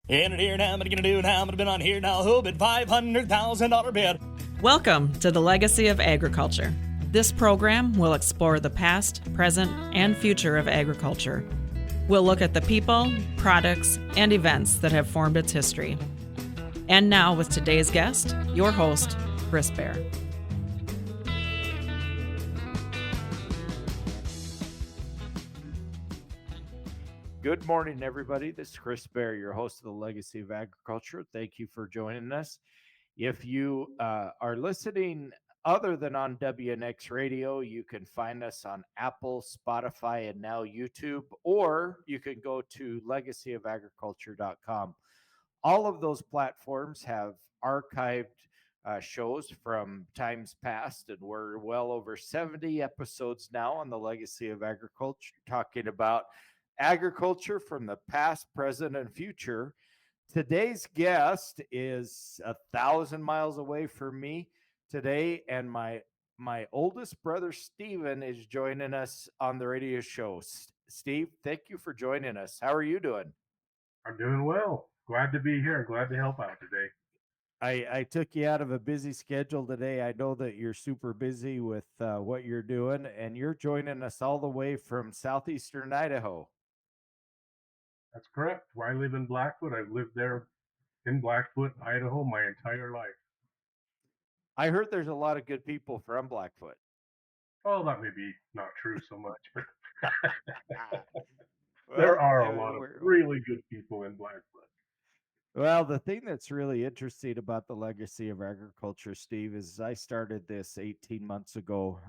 In it here now, I'm gonna do now, I'm gonna been on here now, who bid $500,000 bid. Welcome to the Legacy of Agriculture. This program will explore the past, present, and future of agriculture. We'll look at the people, products, and events that have formed its history. And now, with today's guest, your host, Chris Bair. Good morning, everybody. This is Chris Bair, your host of the Legacy of Agriculture. Thank you for joining us. If you are listening other than on WNX Radio, you can find us on Apple, Spotify, and now YouTube, or you can go to legacyofagriculture.com. All of those platforms have archived shows from times past, and we're well over 70 episodes now on the Legacy of Agriculture, talking about agriculture from the past, present, and future. Today's guest is 1,000 miles away from me today, and my oldest brother Steven is joining us on the radio show. Steve, thank you for joining us. How are you doing? I'm doing well. Glad to be here. Glad to help out today. I took you out of a busy schedule today. I know that you're super busy with what you're doing, and you're joining us all the way from southeastern Idaho. That's correct. I live in Blackfoot. I've lived there in Blackfoot, Idaho, my entire life. I heard there's a lot of good people from Blackfoot. Oh, that may be not true so much, but Well, there are a lot of really good people in Blackfoot. Well, the thing that's really interesting about the Legacy of Agriculture, Steve, is I started this 18 months ago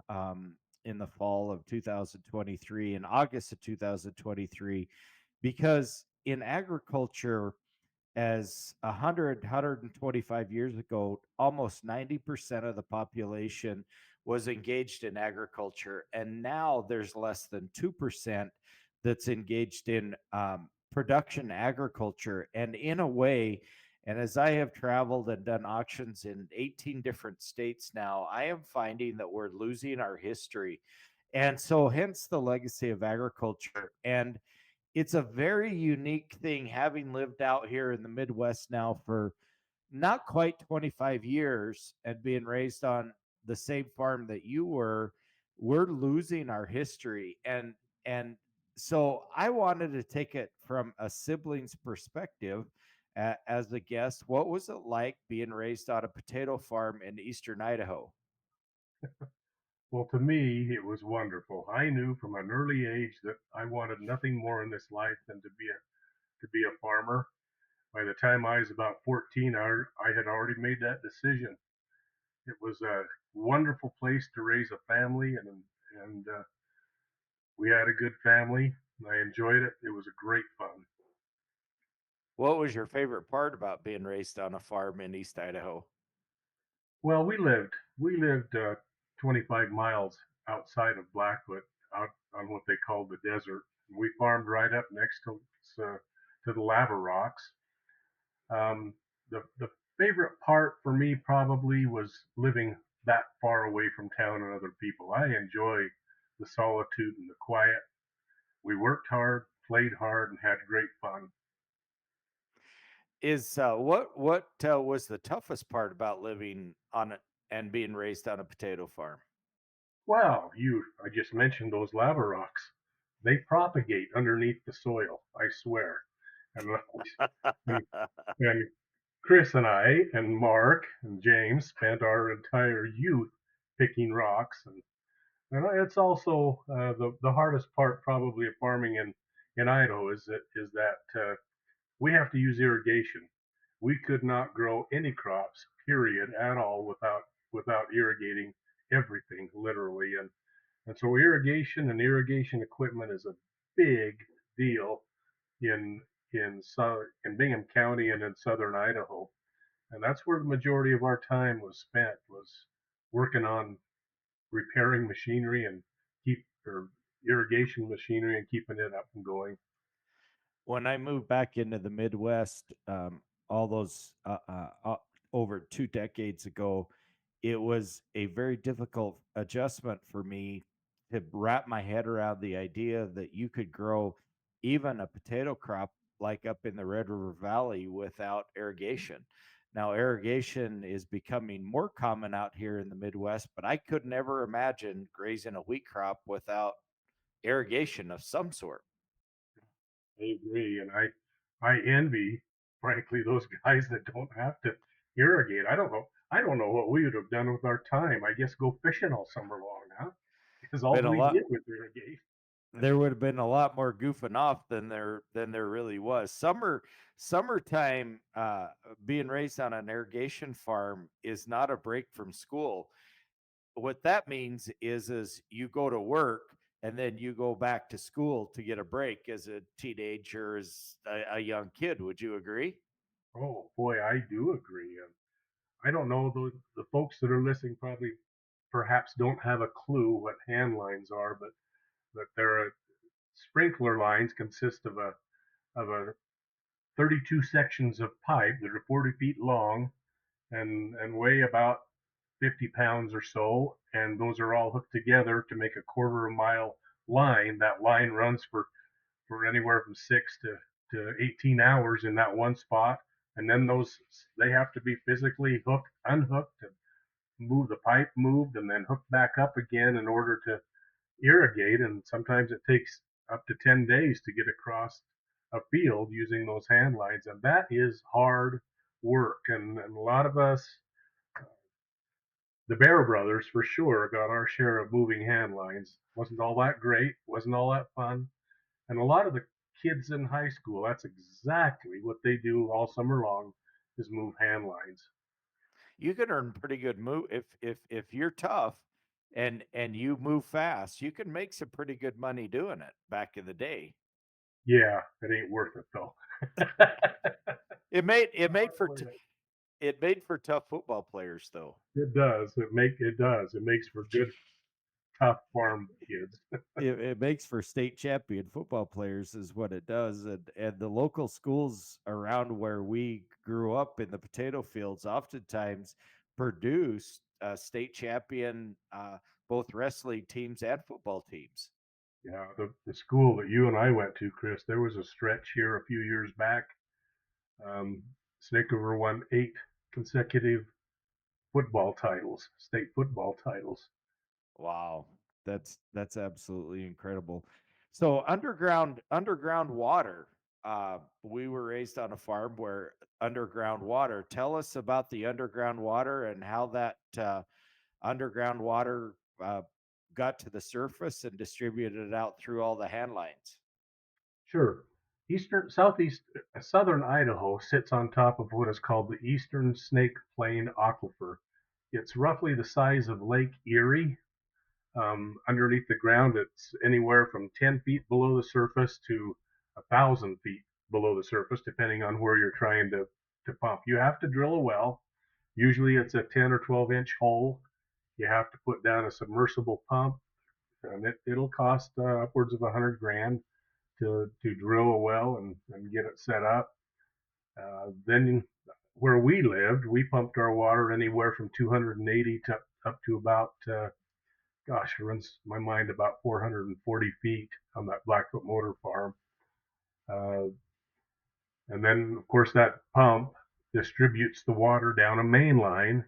in the fall of 2023, in August of 2023, because in agriculture, as 125 years ago, almost 90% of the population was engaged in agriculture. And now there's less than 2% that's engaged in production agriculture. And in a way, and as I have traveled and done auctions in 18 different states now, I am finding that we're losing our history. And so, hence the Legacy of Agriculture. And it's a very unique thing, having lived out here in the Midwest now for not quite 25 years and being raised on the same farm that you were. We're losing our history. And so I wanted to take it from a sibling's perspective. As a guest, what was it like being raised on a potato farm in eastern Idaho? Well, to me, it was wonderful. I knew from an early age that I wanted nothing more in this life than to be a farmer. By the time I was about 14, I had already made that decision. It was a wonderful place to raise a family, and we had a good family. I enjoyed it. It was a great fun. What was your favorite part about being raised on a farm in East Idaho? Well, we lived 25 miles outside of Blackfoot, out on what they called the desert. We farmed right up next to the lava rocks. The favorite part for me probably was living that far away from town and other people. I enjoy the solitude and the quiet. We worked hard, played hard, and had great fun. Is what was the toughest part about living on it and being raised on a potato farm? Well, I just mentioned those lava rocks. They propagate underneath the soil, I swear. And, and, and Chris and I and Mark and James spent our entire youth picking rocks, and it's also the hardest part probably of farming in Idaho is that we have to use irrigation. We could not grow any crops, period, at all without irrigating everything literally, and so irrigation and irrigation equipment is a big deal in in Bingham County and in southern Idaho, and that's where the majority of our time was working on repairing machinery and keep or irrigation machinery and keeping it up and going. When I moved back into the Midwest, all those over 2 decades ago, it was a very difficult adjustment for me to wrap my head around the idea that you could grow even a potato crop like up in the Red River Valley without irrigation. Now, irrigation is becoming more common out here in the Midwest, but I could never imagine grazing a wheat crop without irrigation of some sort. I agree, and I envy, frankly, those guys that don't have to irrigate. I don't know. I don't know what we would have done with our time. I guess go fishing all summer long, huh? Because all Been a we lot did was irrigate. There would have been a lot more goofing off than there really was. Summertime, being raised on an irrigation farm is not a break from school. What that means is you go to work and then you go back to school to get a break as a teenager, as a young kid. Would you agree? Oh boy, I do agree. And I don't know the folks that are listening probably perhaps don't have a clue what hand lines are, but there are sprinkler lines consist of a 32 sections of pipe that are 40 feet long and weigh about 50 pounds or so, and those are all hooked together to make a quarter of a mile line. That line runs for anywhere from 6 to 18 hours in that one spot, and then those they have to be physically unhooked, and move the pipe moved, and then hooked back up again in order to irrigate. And sometimes it takes up to 10 days to get across a field using those hand lines, and that is hard work. And a lot of us, the Bair brothers for sure, got our share of moving hand lines. Wasn't all that great, wasn't all that fun. And a lot of the kids in high school, that's exactly what they do all summer long, is move hand lines. You can earn pretty good move if you're tough and you move fast. You can make some pretty good money doing it back in the day. Yeah, it ain't worth it though. It made for tough football players though. It does. It makes for good tough farm kids. It makes for state champion football players is what it does. And the local schools around where we grew up in the potato fields oftentimes produced state champion both wrestling teams and football teams. Yeah, the school that you and I went to, Chris, there was a stretch here a few years back. Snake River won 8 consecutive football titles, state football titles. Wow, that's absolutely incredible. So underground water. We were raised on a farm where underground water. Tell us about the underground water and how that underground water got to the surface and distributed it out through all the hand lines. Sure. Southern Idaho sits on top of what is called the Eastern Snake Plain Aquifer. It's roughly the size of Lake Erie. Underneath the ground, it's anywhere from 10 feet below the surface to 1,000 feet below the surface, depending on where you're trying to pump. You have to drill a well. Usually it's a 10 or 12-inch hole. You have to put down a submersible pump, and it'll cost upwards of $100,000 to drill a well and get it set up. Then where we lived, we pumped our water anywhere from 280 to up to about, gosh, it runs my mind about 440 feet on that Blackfoot motor farm. And then, of course, that pump distributes the water down a main line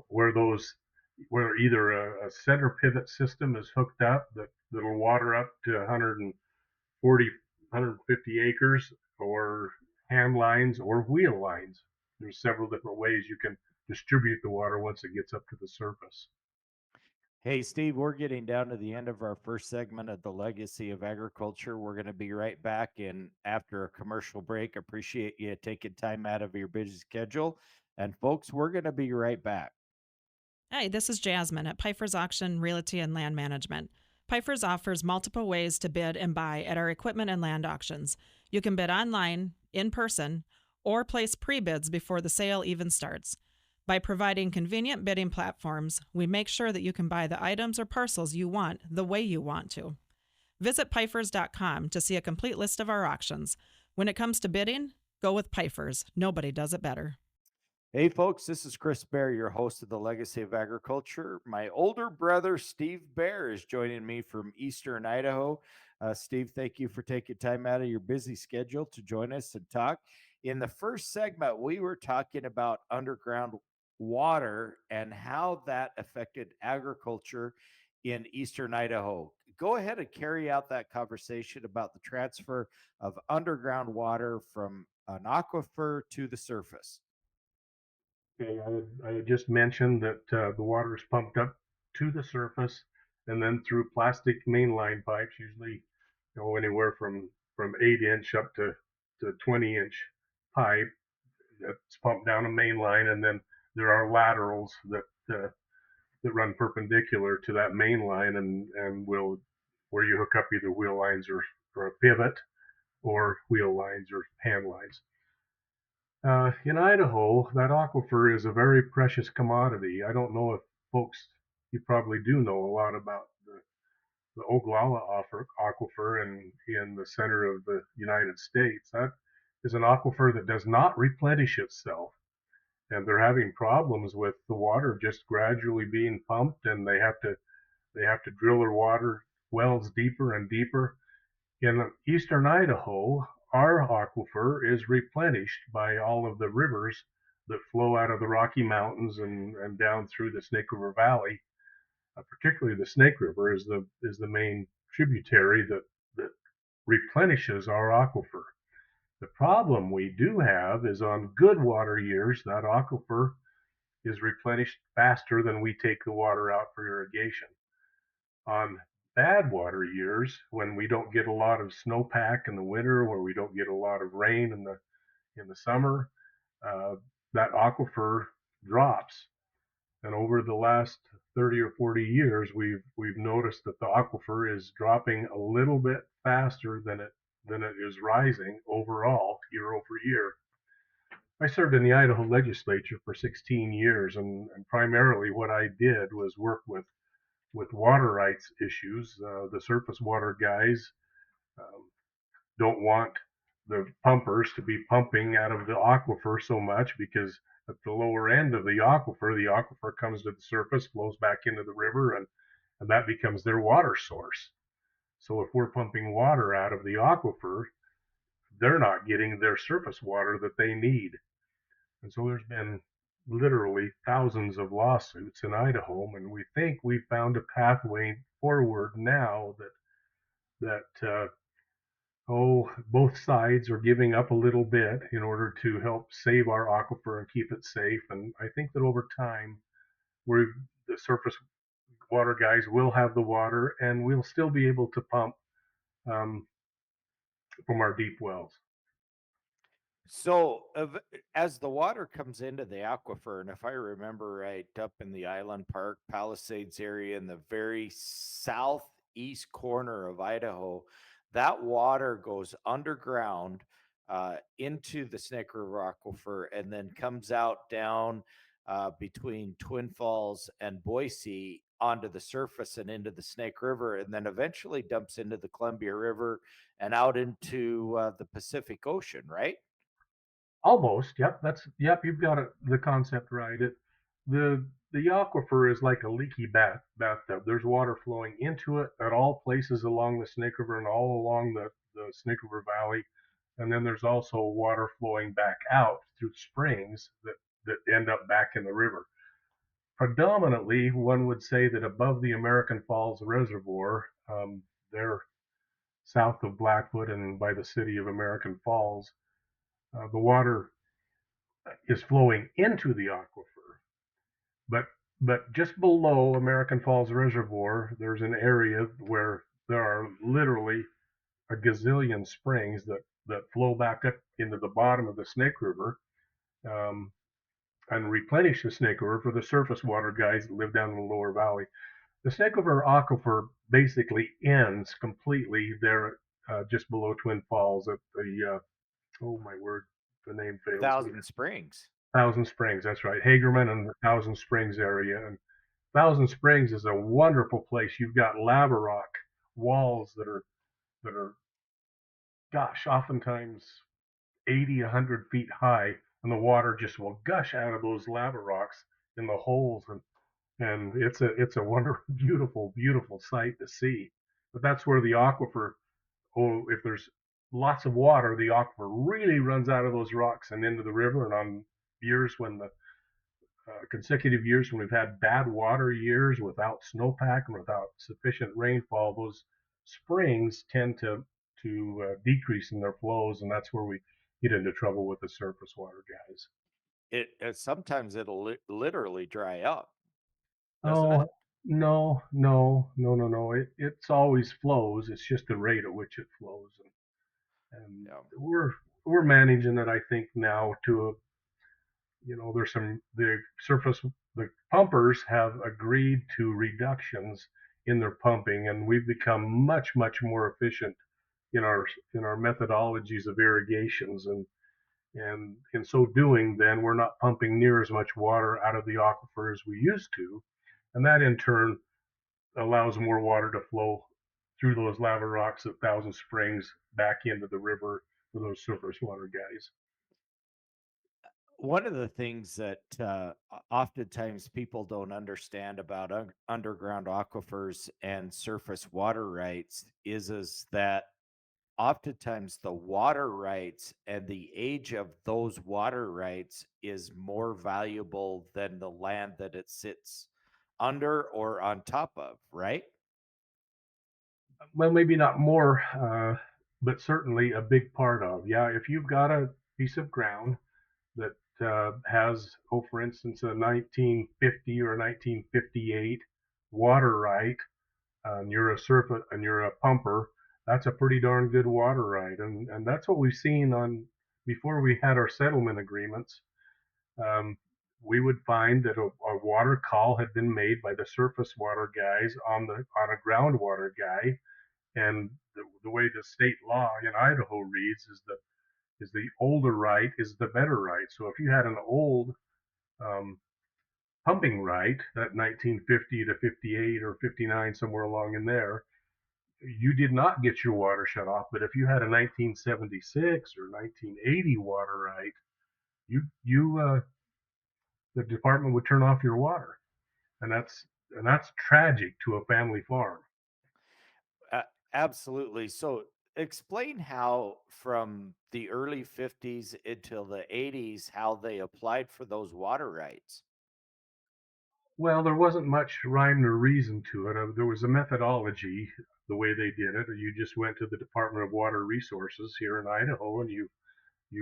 where either a center pivot system is hooked up that'll water up to 140, 150 acres, or hand lines or wheel lines. There's several different ways you can distribute the water once it gets up to the surface. Hey, Steve, we're getting down to the end of our first segment of the Legacy of Agriculture. We're going to be right back in after a commercial break. Appreciate you taking time out of your busy schedule. And folks, we're going to be right back. Hey, this is Jasmine at Pfeiffer's Auction Realty and Land Management. Pfeiffer's offers multiple ways to bid and buy at our equipment and land auctions. You can bid online, in person, or place pre-bids before the sale even starts. By providing convenient bidding platforms, we make sure that you can buy the items or parcels you want the way you want to. Visit Pfeiffer's.com to see a complete list of our auctions. When it comes to bidding, go with Pfeiffer's. Nobody does it better. Hey, folks, this is Chris Bair, your host of the Legacy of Agriculture. My older brother, Steve Bair, is joining me from Eastern Idaho. Steve, thank you for taking time out of your busy schedule to join us and talk. In the first segment, we were talking about underground water and how that affected agriculture in Eastern Idaho. Go ahead and carry out that conversation about the transfer of underground water from an aquifer to the surface. Okay, I had just mentioned that the water is pumped up to the surface and then through plastic mainline pipes, usually anywhere from 8 inch up to 20-inch pipe that's pumped down a main line, and then there are laterals that run perpendicular to that main line, and will where you hook up either wheel lines or a pivot, or wheel lines or hand lines. In Idaho, that aquifer is a very precious commodity. I don't know if folks, you probably do know a lot about the Oglala aquifer in the center of the United States. That is an aquifer that does not replenish itself. And they're having problems with the water just gradually being pumped, and they have to drill their water wells deeper and deeper. In eastern Idaho, our aquifer is replenished by all of the rivers that flow out of the Rocky Mountains and down through the Snake River Valley. Particularly the Snake River is the main tributary that replenishes our aquifer. The problem we do have is on good water years, that aquifer is replenished faster than we take the water out for irrigation. On bad water years, when we don't get a lot of snowpack in the winter, or we don't get a lot of rain in the summer, uh, that aquifer drops. And over the last 30 or 40 years, we've noticed that the aquifer is dropping a little bit faster than it is rising overall year over year. I served in the Idaho legislature for 16 years, and primarily what I did was work with water rights issues. The surface water guys um, don't want the pumpers to be pumping out of the aquifer so much, because at the lower end of the aquifer comes to the surface, flows back into the river, and that becomes their water source. So if we're pumping water out of the aquifer, they're not getting their surface water that they need. And so there's been literally thousands of lawsuits in Idaho, and we think we've found a pathway forward now that both sides are giving up a little bit in order to help save our aquifer and keep it safe. And I think that over time, the surface water guys will have the water, and we'll still be able to pump um, from our deep wells. So, as the water comes into the aquifer, and if I remember right, up in the Island Park Palisades area in the very southeast corner of Idaho, that water goes underground into the Snake River aquifer and then comes out down between Twin Falls and Boise onto the surface and into the Snake River, and then eventually dumps into the Columbia River and out into the Pacific Ocean, right? Almost, yep. You've got the concept right. The aquifer is like a leaky bathtub. There's water flowing into it at all places along the Snake River and all along the Snake River Valley, and then there's also water flowing back out through springs that end up back in the river. Predominantly, one would say that above the American Falls Reservoir, there south of Blackfoot and by the city of American Falls, the water is flowing into the aquifer. But just below American Falls Reservoir, there's an area where there are literally a gazillion springs that flow back up into the bottom of the Snake River, um, and replenish the Snake River for the surface water guys that live down in the lower valley. The Snake River aquifer basically ends completely there, just below Twin Falls at the oh my word, the name fails me. Thousand Springs. Thousand Springs, that's right. Hagerman and the Thousand Springs area. And Thousand Springs is a wonderful place. You've got lava rock walls that are gosh, oftentimes 80, 100 feet high, and the water just will gush out of those lava rocks in the holes, and it's a wonderful, beautiful, beautiful sight to see. But that's where the aquifer, if there's lots of water, the aquifer really runs out of those rocks and into the river. And on years when the consecutive years when we've had bad water years without snowpack and without sufficient rainfall, those springs tend to decrease in their flows, and that's where we get into trouble with the surface water guys. Sometimes it'll literally dry up, doesn't Oh it? no, no, no, no, no! It's always flows. It's just the rate at which it flows, and Yeah. we're managing it. I think now to a, there's some the pumpers have agreed to reductions in their pumping, and we've become much more efficient in our methodologies of irrigations, and in so doing, then we're not pumping near as much water out of the aquifer as we used to, and that in turn allows more water to flow through those lava rocks at Thousand Springs back into the river for those surface water guys. One of the things that oftentimes people don't understand about underground aquifers and surface water rights is that oftentimes the water rights and the age of those water rights is more valuable than the land that it sits under or on top of, right? Well, maybe not more, but certainly a big part of. Yeah, if you've got a piece of ground that has, oh, for instance, a 1950 or 1958 water right, and you're a pumper, that's a pretty darn good water right, and that's what we've seen on before we had our settlement agreements. Um, we would find that a water call had been made by the surface water guys on a groundwater guy, and the way the state law in Idaho reads is the older right is the better right. So if you had an old um, pumping right, that 1950 to 58 or 59, somewhere along in there, you did not get your water shut off. But if you had a 1976 or 1980 water right, you the department would turn off your water, and that's tragic to a family farm. Uh, Absolutely. So explain how from the early 50s until the 80s how they applied for those water rights. Well, there wasn't much rhyme or reason to it. There was a methodology, the way they did it. You just went to the Department of Water Resources here in Idaho, and you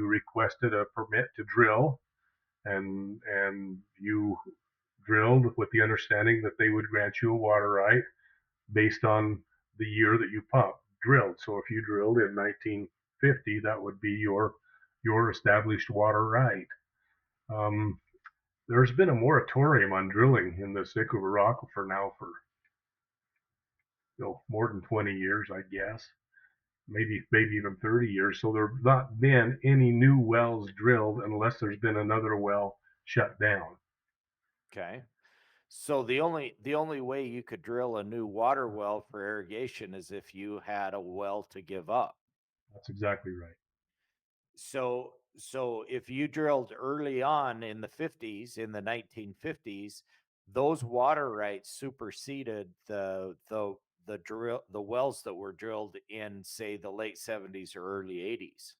requested a permit to drill, and you drilled with the understanding that they would grant you a water right based on the year that you drilled. So if you drilled in 1950, that would be your established water right. Um, there's been a moratorium on drilling in the Sickle Aquifer now for more than 20 years, I guess, maybe even 30 years. So there've not been any new wells drilled unless there's been another well shut down. Okay. So the only way you could drill a new water well for irrigation is if you had a well to give up. That's exactly right. So if you drilled early on in the 50s, in the 1950s, those water rights superseded the wells that were drilled in, say, the late 70s or early 80s.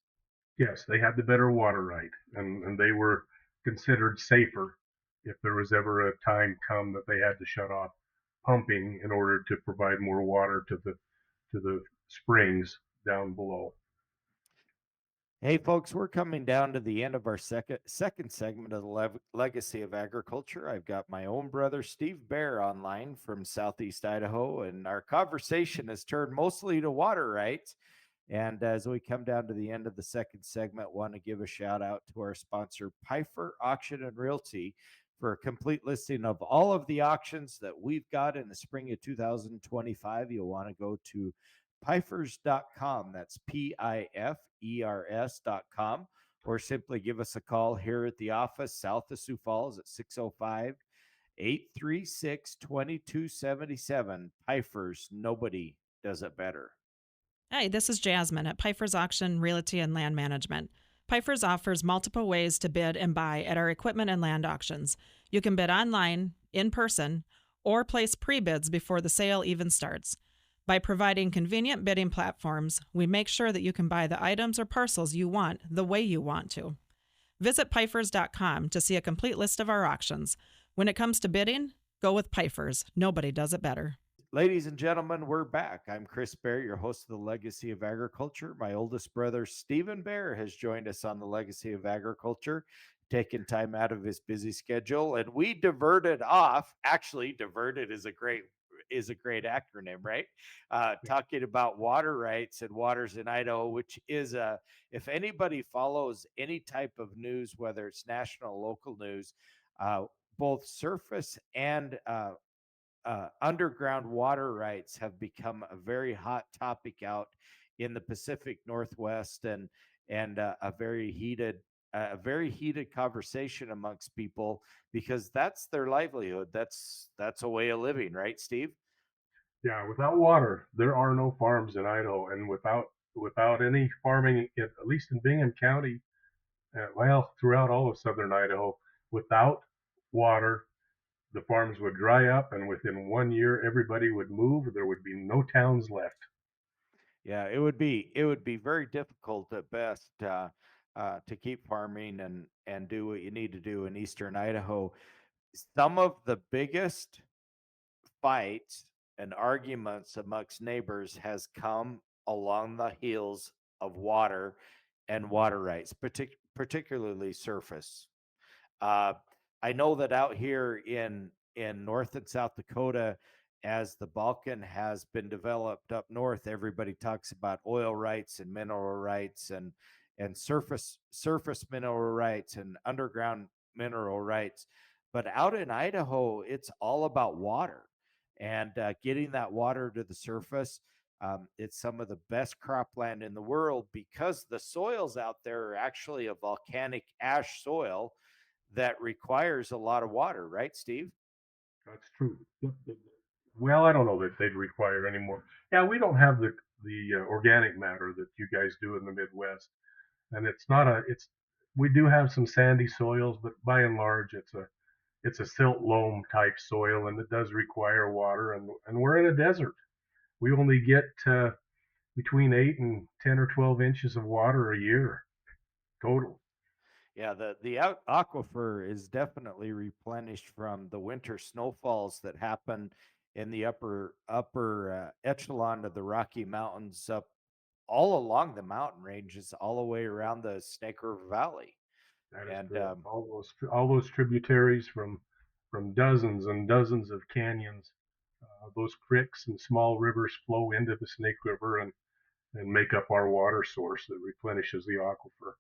Yes, they had the better water right, and they were considered safer if there was ever a time come that they had to shut off pumping in order to provide more water to the springs down below. Hey, folks, we're coming down to the end of our second segment of the legacy of agriculture. I've got my own brother, Steve Bair, online from Southeast Idaho, and our conversation has turned mostly to water rights. And as we come down to the end of the second segment, want to give a shout out to our sponsor, Pifer Auction and Realty. For a complete listing of all of the auctions that we've got in the spring of 2025, you'll want to go to pifers.com. That's PIFERS.com. Or simply give us a call here at the office south of Sioux Falls at 605 836 2277. Pifers, nobody does it better. Hey, this is Jasmine at Pifer's Auction, Realty, and Land Management. Pfeiffer's offers multiple ways to bid and buy at our equipment and land auctions. You can bid online, in person, or place pre-bids before the sale even starts. By providing convenient bidding platforms, we make sure that you can buy the items or parcels you want the way you want to. Visit Pfeifers.com to see a complete list of our auctions. When it comes to bidding, go with Pfeifers. Nobody does it better. Ladies and gentlemen, we're back. I'm Chris Bair, your host of the Legacy of Agriculture. My oldest brother, Stephen Bair, has joined us on the Legacy of Agriculture, taking time out of his busy schedule. And we diverted off. Actually, diverted is a great acronym, right? Talking about water rights and waters in Idaho, which is if anybody follows any type of news, whether it's national or local news, both surface and underground water rights have become a very hot topic out in the Pacific Northwest, and a very heated conversation amongst people, because that's their livelihood. That's a way of living, right, Steve? Yeah, without water, there are no farms in Idaho, and without any farming, at least in Bingham County, well, throughout all of southern Idaho, without water, the farms would dry up, and within 1 year, everybody would move. There would be no towns left. Yeah, it would be very difficult at best to keep farming and do what you need to do in eastern Idaho. Some of the biggest fights and arguments amongst neighbors has come along the heels of water and water rights, particularly surface. Uh, I know that out here in North and South Dakota, as the Balkan has been developed up north, everybody talks about oil rights and mineral rights and surface mineral rights and underground mineral rights. But out in Idaho, it's all about water and getting that water to the surface. It's some of the best cropland in the world because the soils out there are actually a volcanic ash soil that requires a lot of water, right, Steve? That's true. Well, I don't know that they'd require any more. Yeah, we don't have the organic matter that you guys do in the Midwest, and it's not a it's we do have some sandy soils, but by and large, it's a silt loam type soil, and it does require water, and we're in a desert. We only get between 8 and 10 or 12 inches of water a year total. Yeah, the aquifer is definitely replenished from the winter snowfalls that happen in the upper echelon of the Rocky Mountains, up all along the mountain ranges, all the way around the Snake River Valley. That is And correct. All those tributaries from dozens and dozens of canyons, those creeks and small rivers flow into the Snake River and make up our water source that replenishes the aquifer.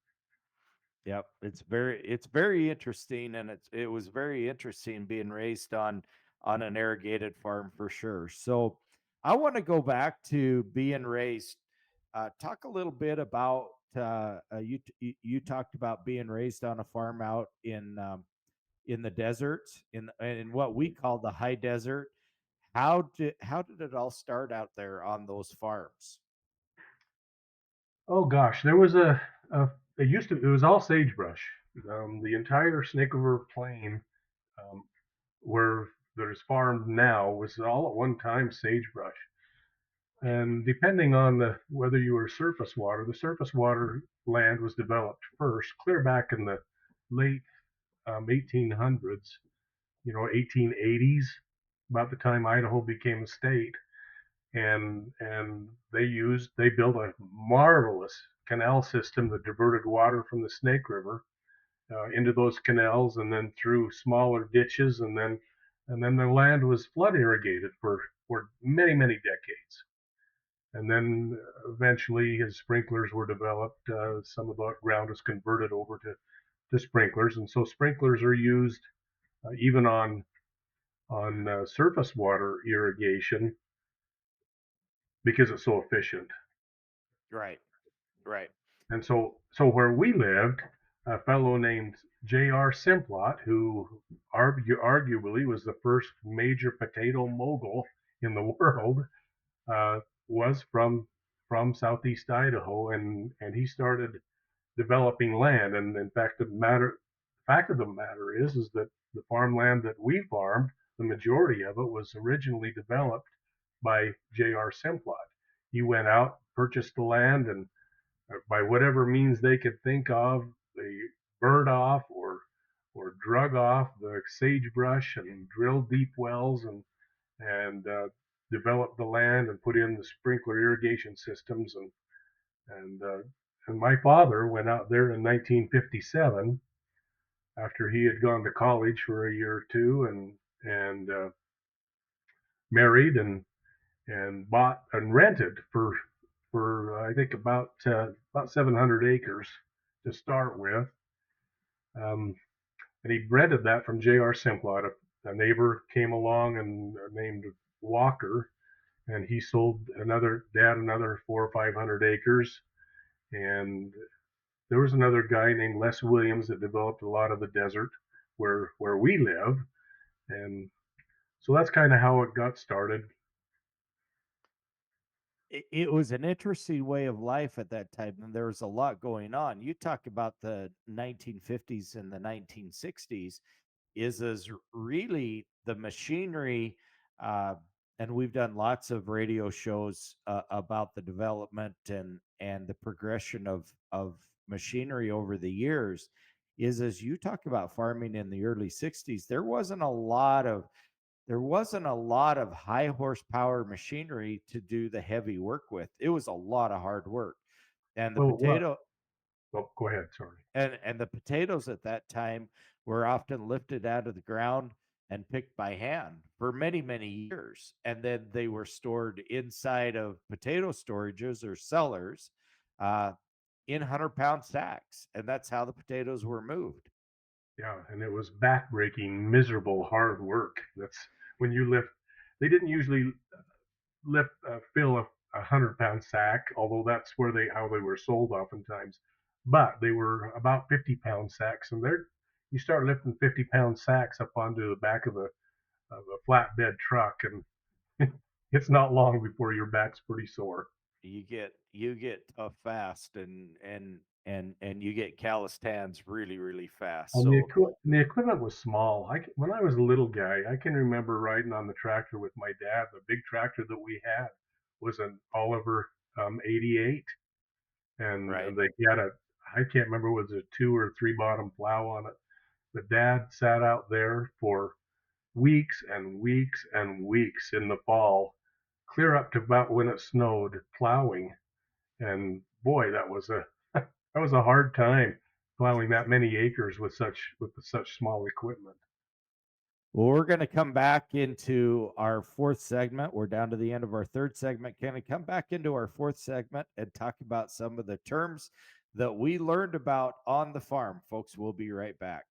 Yep, it's very interesting, and it was very interesting being raised on an irrigated farm for sure. So I want to go back to being raised. Talk a little bit about you talked about being raised on a farm out in the desert, in what we call the high desert. How did it all start out there on those farms? Oh gosh, there was it was all sagebrush. The entire Snake River Plain, um, where there's farmed now, was all at one time sagebrush. And depending on whether you were surface water, the surface water land was developed first, clear back in the late 1800s, 1880s, about the time Idaho became a state, and they built a marvelous canal system that diverted water from the Snake River into those canals, and then through smaller ditches, and then the land was flood irrigated for many decades. And then eventually, as sprinklers were developed, some of the ground was converted over to sprinklers, and so sprinklers are used even on surface water irrigation because it's so efficient. Right, right. And so where we lived, a fellow named J.R. Simplot, who arguably was the first major potato mogul in the world, was from southeast Idaho, and he started developing land. And in fact, fact of the matter is that the farmland that we farmed, the majority of it was originally developed by J.R. Simplot. He went out, purchased the land, and by whatever means they could think of, they burned off or drug off the sagebrush and drilled deep wells and developed the land and put in the sprinkler irrigation systems and uh, and my father went out there in 1957 after he had gone to college for a year or two and married and bought and rented for I think about 700 acres to start with. Um, and he rented that from J.R. Simplot. A neighbor came along and named Walker, and he sold another 400 or 500 acres. And there was another guy named Les Williams that developed a lot of the desert where we live, and so that's kind of how it got started. It was an interesting way of life at that time, and there was a lot going on. You talk about the 1950s and the 1960s is really the machinery, uh, and we've done lots of radio shows about the development and the progression of machinery over the years. Is as you talk about farming in the early 60s, there wasn't a lot of high horsepower machinery to do the heavy work with. It was a lot of hard work. And the Well, what? potato Oh, go ahead. Sorry. and the potatoes at that time were often lifted out of the ground and picked by hand for many, many years. And then they were stored inside of potato storages or cellars uh, in 100-pound sacks. And that's how the potatoes were moved. Yeah, and it was backbreaking, miserable, hard work. That's when you lift. They didn't usually fill a 100-pound sack, although that's how they were sold oftentimes. But they were about 50-pound sacks, and you start lifting 50-pound sacks up onto the back of a flatbed truck, and it's not long before your back's pretty sore. You get tough fast and you get calloused hands really, really fast. And So the equipment was small. When I was a little guy, I can remember riding on the tractor with my dad. The big tractor that we had was an Oliver 88, and right. they had I can't remember, was it a 2 or 3 bottom plow on it. But Dad sat out there for weeks and weeks and weeks in the fall, clear up to about when it snowed, plowing. And boy, that was a that was a hard time plowing that many acres with such small equipment. Well, we're going to come back into our fourth segment. We're down to the end of our third segment. Can we come back into our fourth segment and talk about some of the terms that we learned about on the farm? Folks, we'll be right back.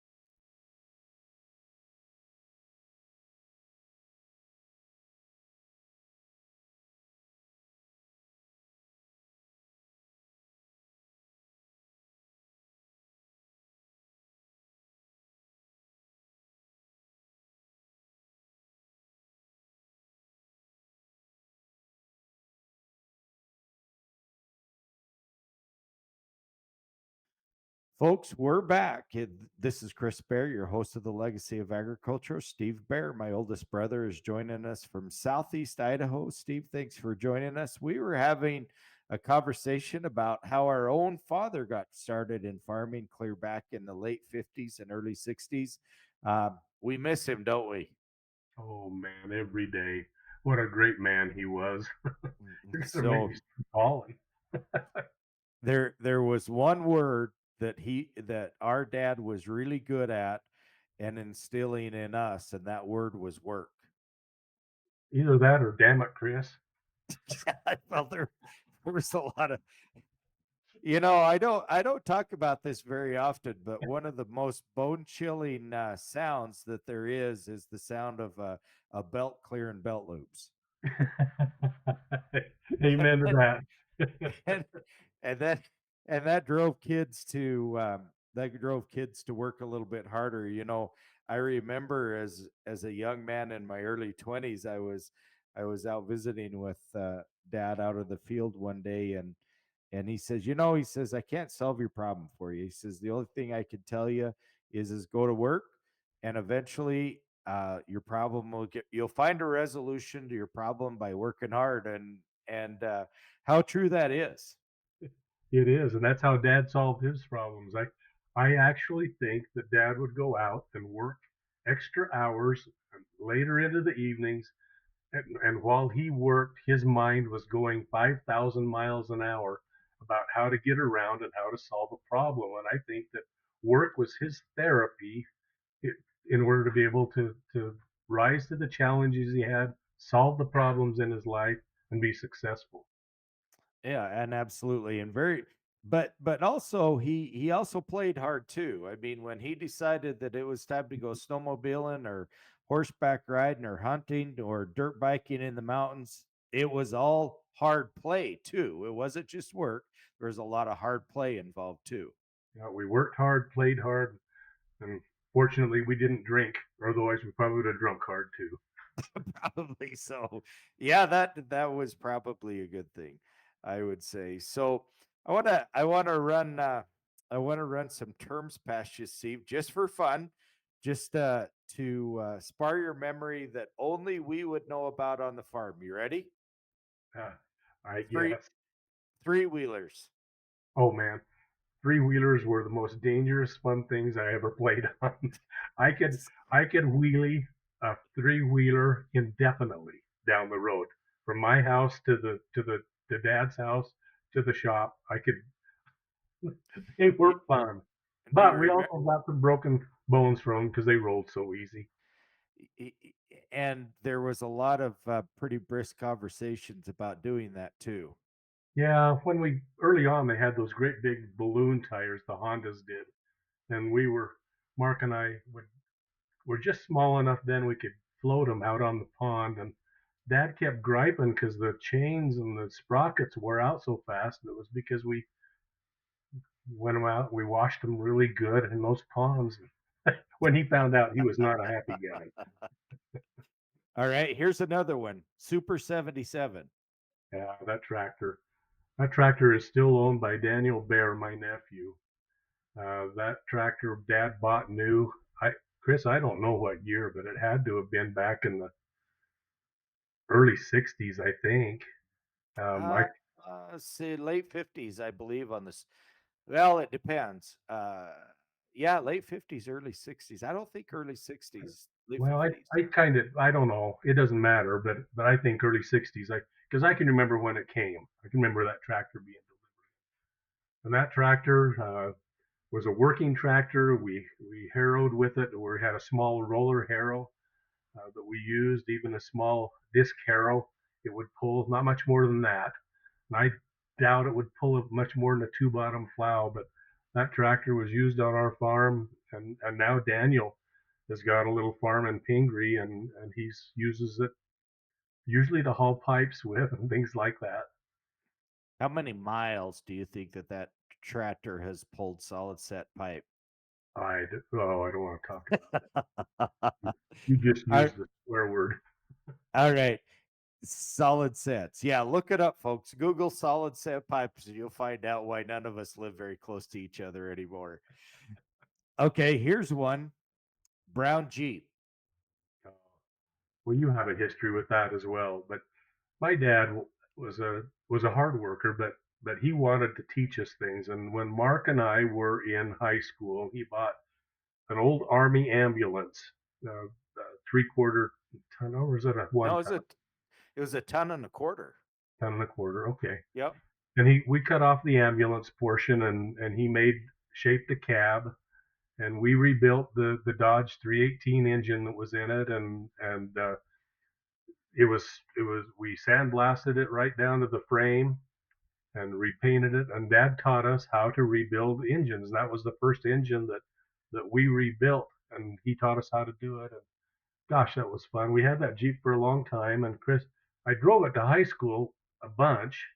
Folks, we're back. This is Chris Bair, your host of the Legacy of Agriculture. Steve Bair, my oldest brother, is joining us from Southeast Idaho. Steve, thanks for joining us. We were having a conversation about how our own father got started in farming clear back in the late 50s and early 60s. We miss him, don't we? Oh man, every day. What a great man he was. You're gonna make So me start calling. there was one word that our dad was really good at and instilling in us, and that word was work. Either that or damn it, Chris. I felt there was a lot of, I don't talk about this very often, but one of the most bone chilling sounds that there is the sound of a belt clearing belt loops. Amen to that. and and that and that drove kids to work a little bit harder. I remember as a young man in my early 20s, I was out visiting with dad out of the field one day, And he says, he says, I can't solve your problem for you. He says, the only thing I can tell you is go to work, and eventually your problem you'll find a resolution to your problem by working hard. And how true that is. It is, and that's how Dad solved his problems. I actually think that Dad would go out and work extra hours later into the evenings, and while he worked, his mind was going 5,000 miles an hour about how to get around and how to solve a problem. And I think that work was his therapy in order to be able to rise to the challenges he had, solve the problems in his life, and be successful. Yeah, and absolutely, and but also he also played hard too. I mean, when he decided that it was time to go snowmobiling or horseback riding or hunting or dirt biking in the mountains, it was all hard play too. It wasn't just work. There was a lot of hard play involved too. We worked hard, played hard, and fortunately we didn't drink. Otherwise, we probably would have drunk hard too. Probably so. Yeah, that was probably a good thing, I would say. So I want to run some terms past you, Steve, just for fun, just to spar your memory that only we would know about on the farm. You ready? Uh, I Three guess. three wheelers. Oh man, three wheelers were the most dangerous fun things I ever played on. I could I could wheelie a three wheeler indefinitely down the road from my house to Dad's house to the shop. They Do, were fun, do you but we remember? also got some broken bones from them because they rolled so easy. And there was a lot of pretty brisk conversations about doing that too. Yeah, when we early on they had those great big balloon tires, the Hondas did, and Mark and I were just small enough then we could float them out on the pond, and Dad kept griping because the chains and the sprockets wore out so fast, and it was because we went them out, we washed them really good in those ponds. When he found out, he was not a happy guy. All right, here's another one. Super 77. Yeah, that tractor is still owned by Daniel Bair, my nephew. That tractor Dad bought new. Chris, I don't know what year, but it had to have been back in the early '60s, I think. I Uh, say late 50s, I believe, on this. Well, it depends. Yeah, late 50s, early 60s. I don't think early 60s, late Well, 50s. I kind of I don't know. It doesn't matter, but I think early '60s. Because I can remember when it came. I can remember that tractor being delivered, and that tractor was a working tractor. We harrowed with it. We had a small roller harrow that we used, even a small disc harrow. It would pull not much more than that. And I doubt it would pull much more than a two bottom plow, but that tractor was used on our farm. And now Daniel has got a little farm in Pingree, and he uses it usually to haul pipes with and things like that. How many miles do you think that tractor has pulled solid set pipe? I I don't want to talk about it. You just all, used the swear word. all right. Solid sets. Yeah, look it up, folks. Google solid set pipes and you'll find out why none of us live very close to each other anymore. Okay, here's one. Brown Jeep. Uh, well, you have a history with that as well, but my dad was a hard worker, but he wanted to teach us things. And when Mark and I were in high school, he bought an old Army ambulance, 3/4 ton, or was it a No, one ton? it was a ton and a quarter. Ton and a quarter. Okay. Yep. And we cut off the ambulance portion, and he shaped a cab, and we rebuilt the Dodge 318 engine that was in it, and it was we sandblasted it right down to the frame and repainted it. And Dad taught us how to rebuild engines. That was the first engine that we rebuilt, and he taught us how to do it. And gosh, that was fun. We had that Jeep for a long time, and Chris, I drove it to high school a bunch,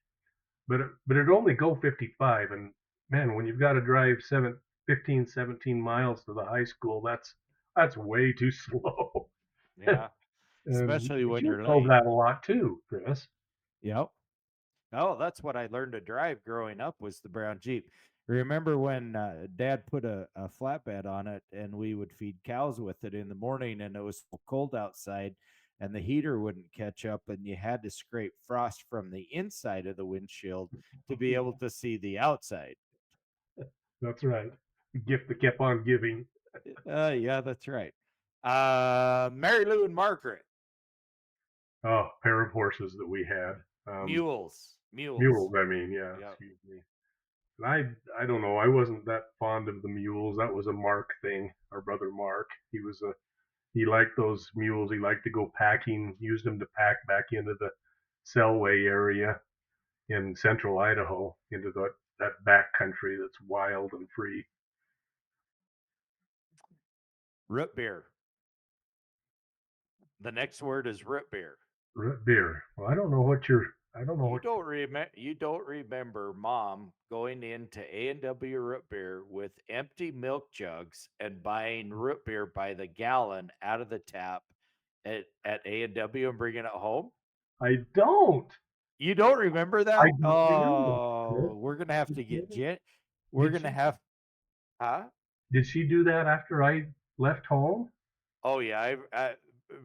but it only go 55. And man, when you've got to drive 15, 17 miles to the high school, that's way too slow. Yeah. And Especially when you you're drove late. that a lot too, Chris. Yep. Oh, that's what I learned to drive growing up was the brown Jeep. Remember when Dad put a flatbed on it and we would feed cows with it in the morning and it was so cold outside and the heater wouldn't catch up and you had to scrape frost from the inside of the windshield to be able to see the outside. That's right. The gift that kept on giving. Yeah, that's right. Mary Lou and Margaret, Oh, pair of horses that we had. mules, mules. Mules, I mean, yeah, Yep. excuse me. And I don't know. I wasn't that fond of the mules. That was a Mark thing. Our brother Mark. He liked those mules. He liked to go packing. Used them to pack back into the Selway area in central Idaho, into that back country that's wild and free. Root beer. The next word is root beer. Root beer. Well, I don't know what you're. I don't know You what. don't remember. You don't remember Mom going into A&W root beer with empty milk jugs and buying root beer by the gallon out of the tap at A&W and bringing it home. I don't. You don't remember I that? don't remember. Oh, we're gonna have to get Jen. We're Did gonna she? have, huh? Did she do that after I left home? Oh yeah, I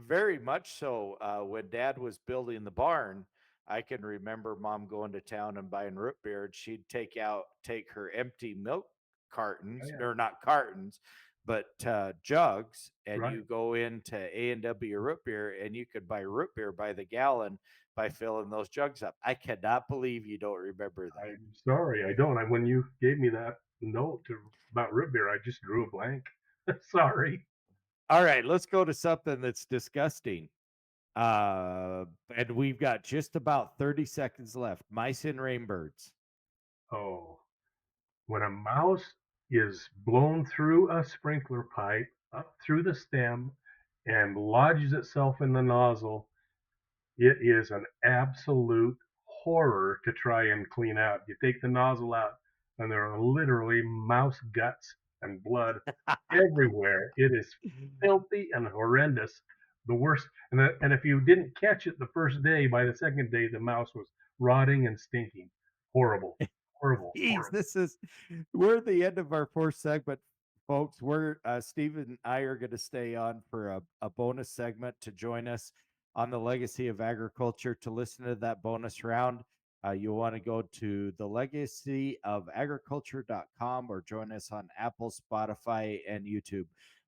very much so. When Dad was building the barn, I can remember Mom going to town and buying root beer. And she'd take her empty milk Oh, cartons, yeah. or not cartons, but jugs, and Right. you go into A&W root beer, and you could buy root beer by the gallon by filling those jugs up. I cannot believe you don't remember that. I'm sorry, I don't. When you gave me that note about root beer, I just drew a blank. Sorry. All right, let's go to something that's disgusting. And we've got just about 30 seconds left. Mice and rainbirds. Oh, when a mouse is blown through a sprinkler pipe up through the stem and lodges itself in the nozzle, it is an absolute horror to try and clean out. You take the nozzle out, and there are literally mouse guts and blood everywhere. It is filthy and horrendous. The worst. And if you didn't catch it the first day, by the second day, the mouse was rotting and stinking. Horrible. Horrible. Jeez, Horrible. we're at the end of our fourth segment, folks. We're Steve and I are going to stay on for a bonus segment to join us on the legacy of agriculture. To listen to that bonus round, you'll want to go to the legacyofagriculture.com or join us on Apple, Spotify, and YouTube.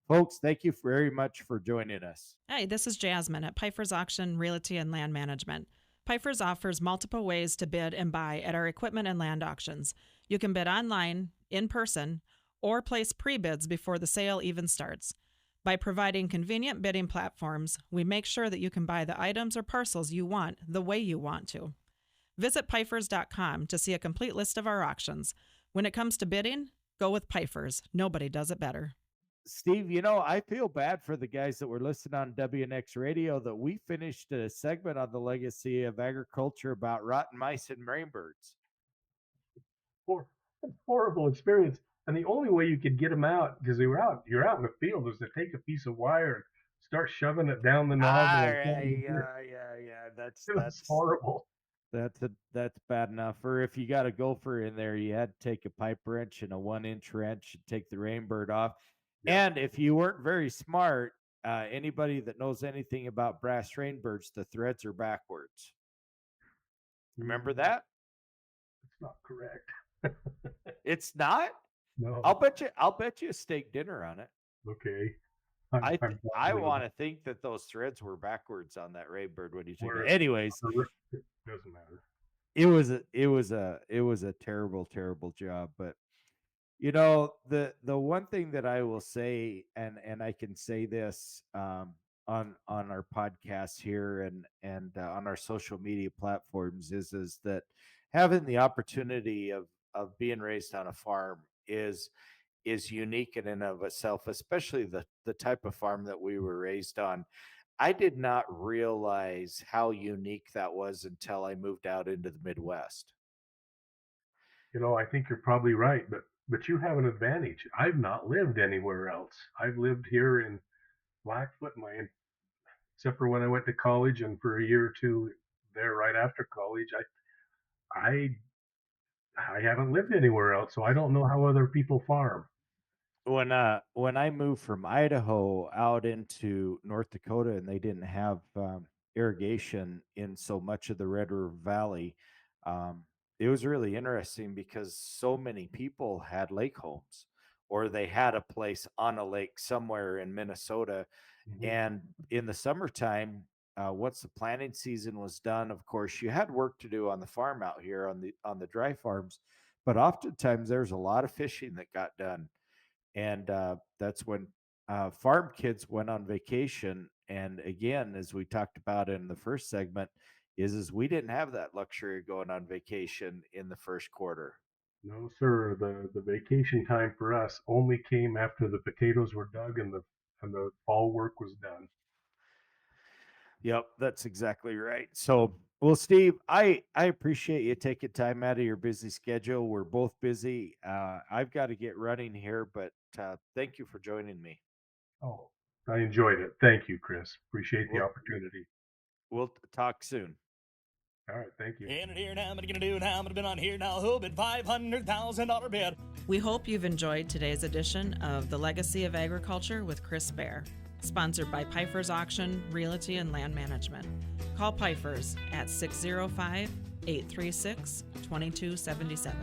Folks, thank you very much for joining us. Hey, this is Jasmine at Pfeiffer's Auction Realty and Land Management. Pfeiffer's offers multiple ways to bid and buy at our equipment and land auctions. You can bid online, in person, or place pre-bids before the sale even starts. By providing convenient bidding platforms, we make sure that you can buy the items or parcels you want the way you want to. Visit Pfeiffer's.com to see a complete list of our auctions. When it comes to bidding, go with Pfeiffer's. Nobody does it better. Steve, I feel bad for the guys that were listening on WNX radio that we finished a segment on the legacy of agriculture about rotten mice and rainbirds. Horrible experience. And the only way you could get them out, because you're out in the field, is to take a piece of wire and start shoving it down the nozzle. Yeah. That's horrible. That's bad enough. Or if you got a gopher in there, you had to take a pipe wrench and a 1-inch wrench and take the rainbird off. Yeah. And if you weren't very smart, anybody that knows anything about brass rainbirds, the threads are backwards. Remember that? It's not correct. It's not? No. I'll bet you a steak dinner on it. Okay. I want to think that those threads were backwards on that rainbird when you took it. It Anyways, doesn't matter. It was a terrible job. But the one thing that I will say, and I can say this on our podcast here and on our social media platforms is that having the opportunity of being raised on a farm is unique in and of itself, especially the type of farm that we were raised on. I did not realize how unique that was until I moved out into the Midwest. I think you're probably right, but you have an advantage. I've not lived anywhere else. I've lived here in Blackfoot, except for when I went to college and for a year or two there right after college. I haven't lived anywhere else, so I don't know how other people farm. When I moved from Idaho out into North Dakota, and they didn't have irrigation in so much of the Red River Valley, um, it was really interesting because so many people had lake homes, or they had a place on a lake somewhere in Minnesota. Hmm. And in the summertime, once the planting season was done, of course, you had work to do on the farm out here on the dry farms, but oftentimes there's a lot of fishing that got done, and that's when farm kids went on vacation. And again, as we talked about in the first segment, is we didn't have that luxury of going on vacation in the first quarter. No, sir. The vacation time for us only came after the potatoes were dug and the fall work was done. Yep, that's exactly right. So, well, Steve, I appreciate you taking time out of your busy schedule. We're both busy. I've got to get running here, but thank you for joining me. Oh, I enjoyed it. Thank you, Chris. Appreciate the We'll, opportunity. we'll talk soon. All right, thank you. And here now, I'm gonna do now. I'm gonna been on here now. Who bid $500,000 bid? We hope you've enjoyed today's edition of The Legacy of Agriculture with Chris Bair, sponsored by Pifer's Auction, Realty, and Land Management. Call Pifer's at 605 836 2277.